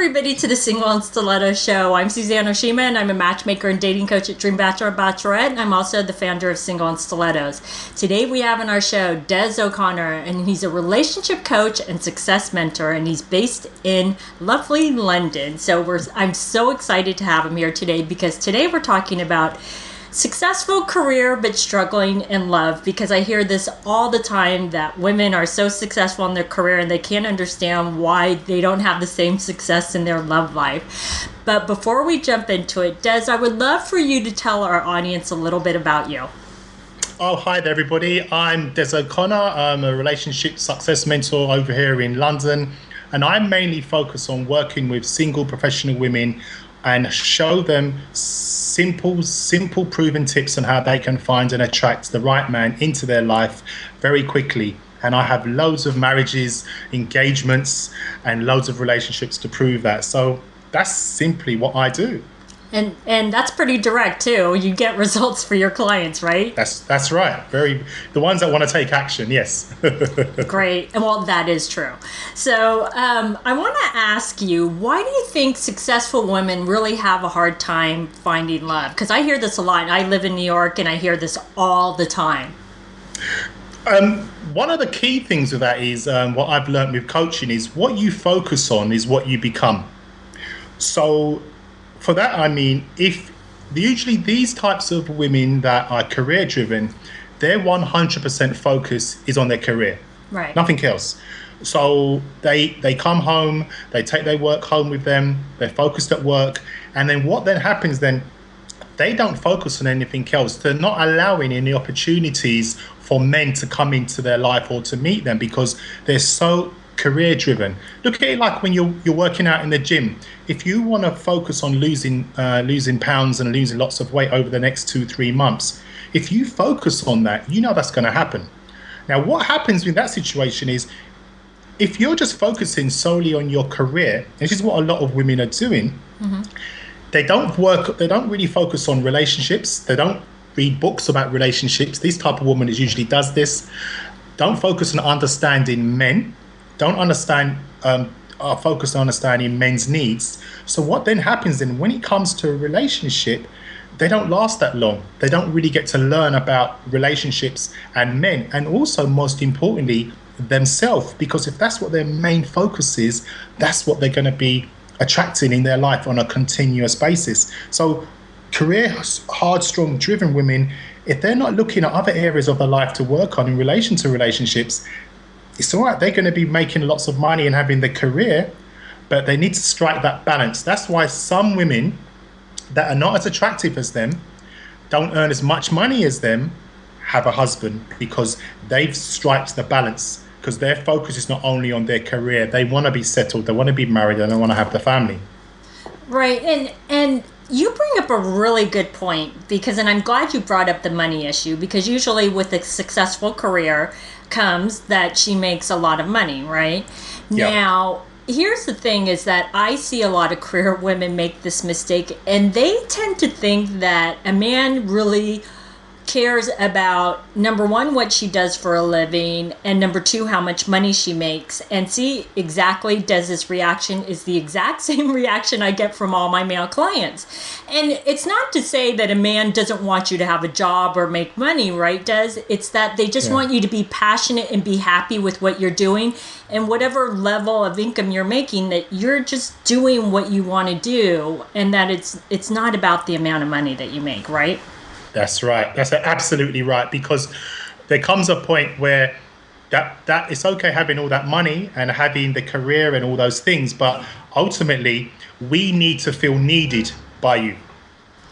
everybody, to the Single and Stiletto Show. I'm Suzanne Oshima, and I'm a matchmaker and dating coach at Dream Bachelor and Bachelorette, and I'm also the founder of Single and Stilettos. Today we have on our show Des O'Connor, and he's a relationship coach and success mentor, and he's based in lovely London. So I'm so excited to have him here today, because today we're talking about successful career but struggling in love, because I hear this all the time, that women are so successful in their career and they can't understand why they don't have the same success in their love life. But before we jump into it, Des, I would love for you to tell our audience a little bit about you. Oh, hi there, everybody. I'm Des O'Connor. I'm a relationship success mentor over here in London, and I mainly focus on working with single professional women and show them simple proven tips on how they can find and attract the right man into their life very quickly. And I have loads of marriages, engagements, and loads of relationships to prove that. So that's simply what I do. And that's pretty direct too. You get results for your clients, right? That's right. The ones that want to take action, yes. Great. And well, that is true. So I want to ask you, why do you think successful women really have a hard time finding love? Because I hear this a lot. I live in New York, and I hear this all the time. One of the key things with that is what I've learned with coaching is what you focus on is what you become. So for that, I mean, if usually these types of women that are career driven, their 100% focus is on their career, right? Nothing else. So they come home, they take their work home with them, they're focused at work, and then what then happens then, they don't focus on anything else. They're not allowing any opportunities for men to come into their life or to meet them, because they're so career driven. Look at it like when you're working out in the gym. If you want to focus on losing pounds and losing lots of weight over the next 2-3 months, if you focus on that, you know that's going to happen. Now, what happens in that situation is, if you're just focusing solely on your career, and this is what a lot of women are doing, they don't really focus on relationships. They don't read books about relationships. This type of woman usually does this. Don't focus on understanding men. Don't focus on understanding men's needs. So what then happens then, when it comes to a relationship, they don't last that long. They don't really get to learn about relationships and men, and also, most importantly, themselves, because if that's what their main focus is, that's what they're going to be attracting in their life on a continuous basis. So career hard, strong, driven women, if they're not looking at other areas of their life to work on in relation to relationships, it's all right. They're going to be making lots of money and having the career, but they need to strike that balance. That's why some women that are not as attractive as them, don't earn as much money as them, have a husband, because they've striked the balance, because their focus is not only on their career. They want to be settled, they want to be married, and they want to have the family. Right. And you bring up a really good point, and I'm glad you brought up the money issue, because usually with a successful career comes that she makes a lot of money, right? Yeah. Now, here's the thing, is that I see a lot of career women make this mistake, and they tend to think that a man really cares about, number one, what she does for a living, and number two, how much money she makes. And see, exactly, Des's reaction is the exact same reaction I get from all my male clients. And it's not to say that a man doesn't want you to have a job or make money, right, Des? It's that they just want you to be passionate and be happy with what you're doing, and whatever level of income you're making, that you're just doing what you want to do, and that it's not about the amount of money that you make, right? That's right. That's absolutely right. Because there comes a point where that it's okay having all that money and having the career and all those things, but ultimately we need to feel needed by you.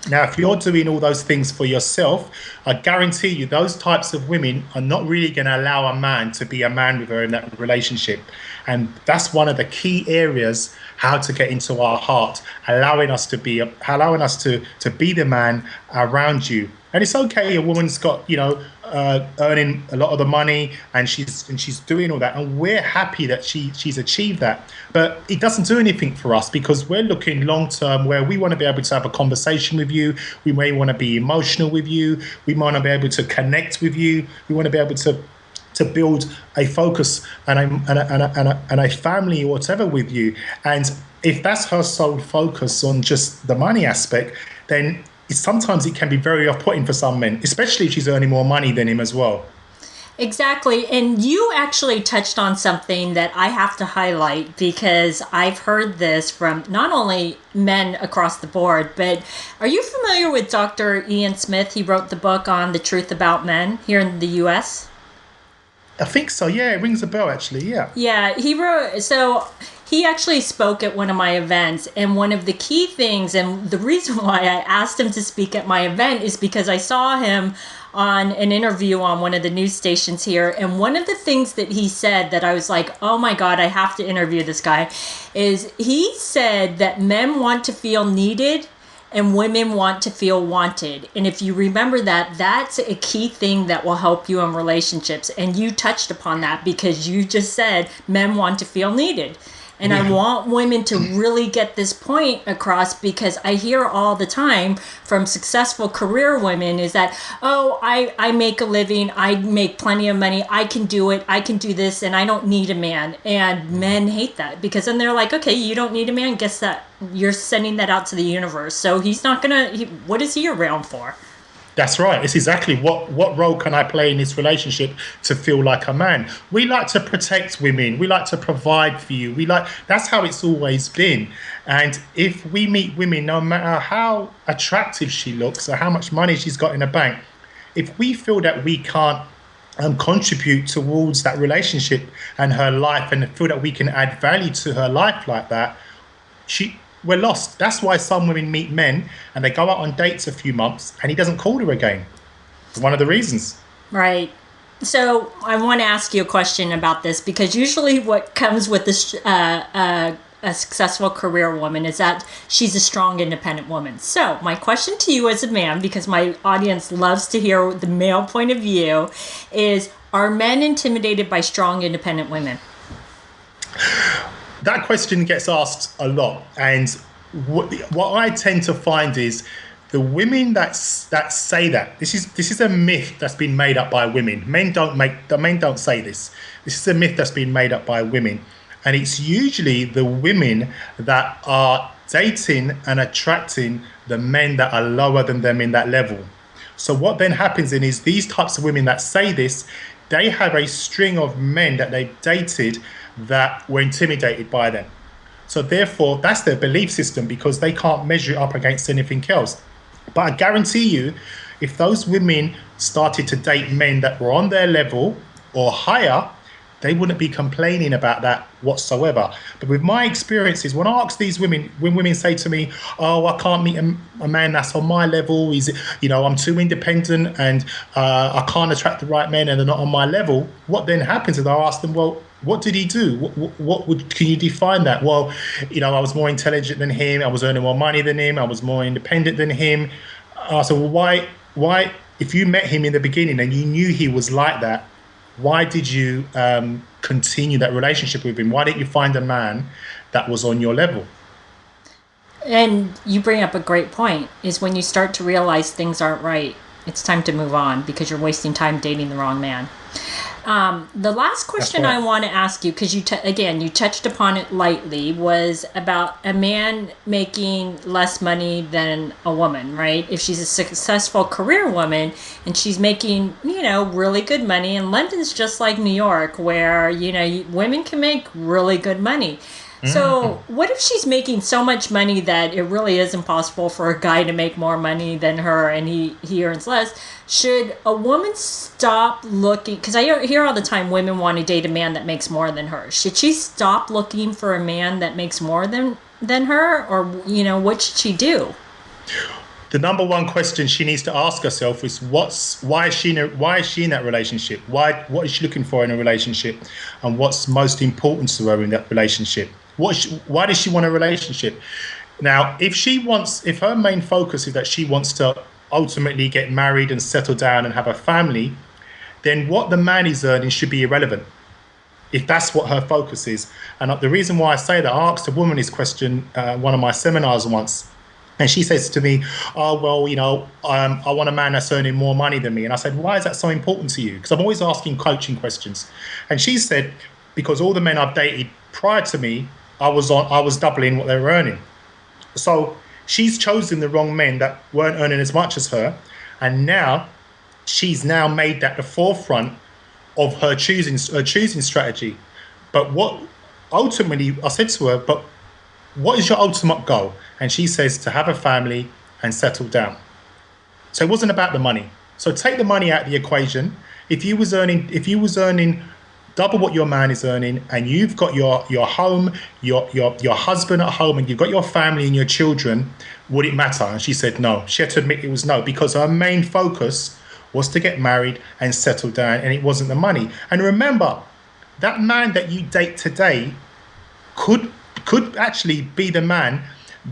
Now, if you're doing all those things for yourself, I guarantee you those types of women are not really going to allow a man to be a man with her in that relationship. And that's one of the key areas, how to get into our heart, allowing us to be the man around you. And it's okay, a woman's got, earning a lot of the money, and she's doing all that, and we're happy that she's achieved that. But it doesn't do anything for us, because we're looking long term, where we want to be able to have a conversation with you. We may want to be emotional with you. We want to be able to connect with you. We want to be able to to build a focus and a family or whatever with you. And if that's her sole focus on just the money aspect, then sometimes it can be very off-putting for some men, especially if she's earning more money than him as well. Exactly. And you actually touched on something that I have to highlight because I've heard this from not only men across the board, but are you familiar with Dr. Ian Smith? He wrote the book on the truth about men here in the US. I think so. Yeah, it rings a bell, actually. Yeah. Yeah, he actually spoke at one of my events, and one of the key things, and the reason why I asked him to speak at my event is because I saw him on an interview on one of the news stations here, and one of the things that he said that I was like, oh my God, I have to interview this guy, is he said that men want to feel needed and women want to feel wanted. And if you remember that, that's a key thing that will help you in relationships. And you touched upon that because you just said men want to feel needed. And I want women to really get this point across because I hear all the time from successful career women is that, oh, I make a living, I make plenty of money, I can do it, I can do this, and I don't need a man. And men hate that because then they're like, okay, you don't need a man, guess that you're sending that out to the universe. So he's not what is he around for? That's right. It's exactly what role can I play in this relationship to feel like a man? We like to protect women. We like to provide for you. That's how it's always been. And if we meet women, no matter how attractive she looks or how much money she's got in the bank, if we feel that we can't contribute towards that relationship and her life and feel that we can add value to her life like that, we're lost. That's why some women meet men and they go out on dates a few months and he doesn't call her again. It's one of the reasons. Right. So I want to ask you a question about this because usually what comes with this a successful career woman is that she's a strong, independent woman. So my question to you as a man, because my audience loves to hear the male point of view, is are men intimidated by strong, independent women? That question gets asked a lot, and what I tend to find is the women that say that this is a myth that's been made up by women. Men don't say this. This is a myth that's been made up by women, and it's usually the women that are dating and attracting the men that are lower than them in that level. So what then happens then is these types of women that say this, they have a string of men that they've dated that were intimidated by them. So therefore, that's their belief system because they can't measure it up against anything else. But I guarantee you, if those women started to date men that were on their level or higher, they wouldn't be complaining about that whatsoever. But with my experiences, when I ask these women, when women say to me, oh, I can't meet a man that's on my level, I'm too independent and I can't attract the right men and they're not on my level, what then happens is I ask them, well, what did he do? Can you define that? Well, I was more intelligent than him. I was earning more money than him. I was more independent than him. So why, if you met him in the beginning and you knew he was like that, why did you continue that relationship with him? Why didn't you find a man that was on your level? And you bring up a great point, is when you start to realize things aren't right, it's time to move on because you're wasting time dating the wrong man. The last question I want to ask you, because you touched upon it lightly, was about a man making less money than a woman, right? If she's a successful career woman and she's making, really good money, and London's just like New York, where, women can make really good money. So what if she's making so much money that it really is impossible for a guy to make more money than her and he earns less? Should a woman stop looking? Because I hear all the time women want to date a man that makes more than her. Should she stop looking for a man that makes more than her? Or, what should she do? The number one question she needs to ask herself is why is she in that relationship? What is she looking for in a relationship? And what's most important to her in that relationship? Why does she want a relationship? Now, if her main focus is that she wants to ultimately get married and settle down and have a family, then what the man is earning should be irrelevant, if that's what her focus is. And the reason why I say that, I asked a woman this question one of my seminars once. And she says to me, "Oh, well, I want a man that's earning more money than me." And I said, "Why is that so important to you?" Because I'm always asking coaching questions. And she said, "Because all the men I've dated prior to me, I was doubling what they were earning." So she's chosen the wrong men that weren't earning as much as her, and now she's made that the forefront of her choosing strategy. But what ultimately I said to her, "But what is your ultimate goal?" And she says to have a family and settle down. So it wasn't about the money. So take the money out of the equation. If you was earning double what your man is earning, and you've got your home, your husband at home, and you've got your family and your children, would it matter? And she said no. She had to admit it was no, because her main focus was to get married and settle down, and it wasn't the money. And remember, that man that you date today could actually be the man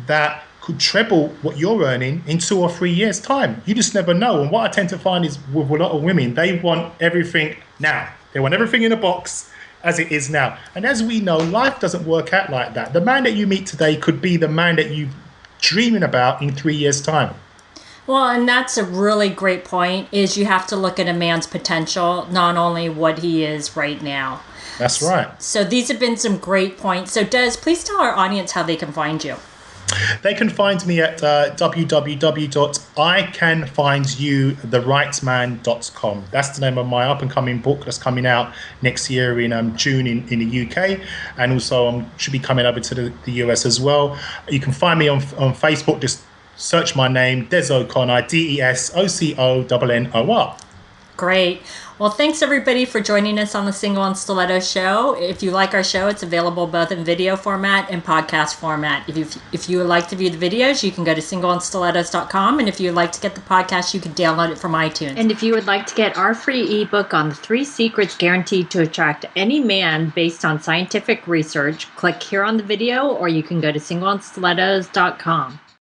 that could treble what you're earning in 2 or 3 years' time. You just never know. And what I tend to find is with a lot of women, they want everything now. They want everything in a box as it is now. And as we know, life doesn't work out like that. The man that you meet today could be the man that you're dreaming about in 3 years' time. Well, and that's a really great point, is you have to look at a man's potential, not only what he is right now. That's right. So these have been some great points. So Des, please tell our audience how they can find you. They can find me at www.icanfindyouTheRightMan.com. That's the name of my up-and-coming book that's coming out next year in June in the UK, and also should be coming over to the US as well. You can find me on Facebook. Just search my name, Des O'Connor, DESOCONNOR. Great. Well, thanks everybody for joining us on the Single and Stiletto Show. If you like our show, it's available both in video format and podcast format. If you would like to view the videos, you can go to singleandstilettos.com. And if you would like to get the podcast, you can download it from iTunes. And if you would like to get our free ebook on the 3 secrets guaranteed to attract any man based on scientific research, click here on the video, or you can go to singleandstilettos.com.